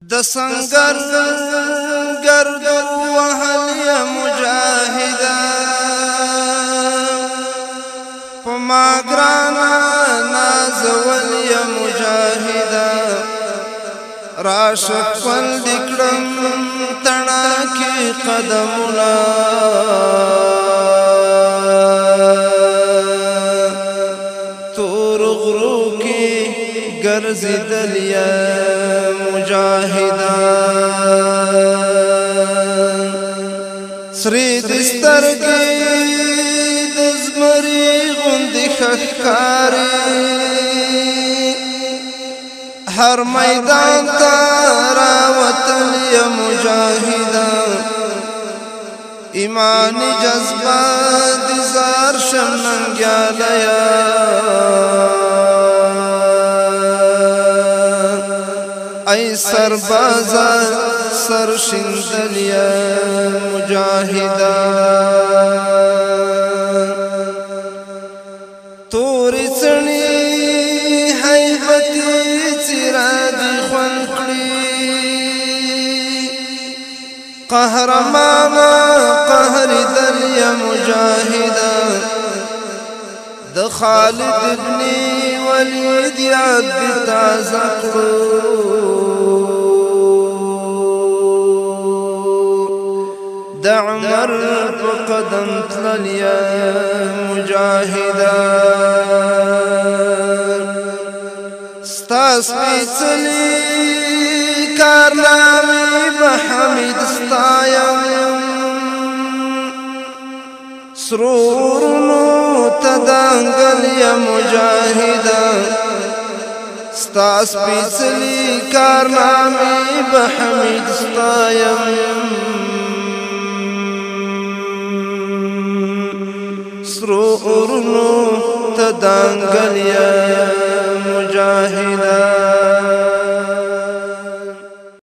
د سنگر گردو وهل یا مجاهدا پما گرانا نازول یا مجاهدا راشق فل دکڑم تنا کی قدمنا تور غرو کی گرزی دلیا مجاهدا سری دسترگی دزمری غندی خخکاری هر میدان تارا وطن یا مجاهدا ایمانی جذبات زار شمنگیالیا ای سربازا سر شندلیا مجاهدا توری چنی حیبتی چرادی خونکڑی قهرمانا قهر دلیا مجاهدا د خالد ابن ولید یاد تازه د عمر په قدم تللیا مجاهدا ستا سپیڅلي کارنامې به حمید ستایم سرورونو تدانگل یا مجاهدا ستا سپیڅلي کارنامې به حمید ستایم سرورونو تدانگل یا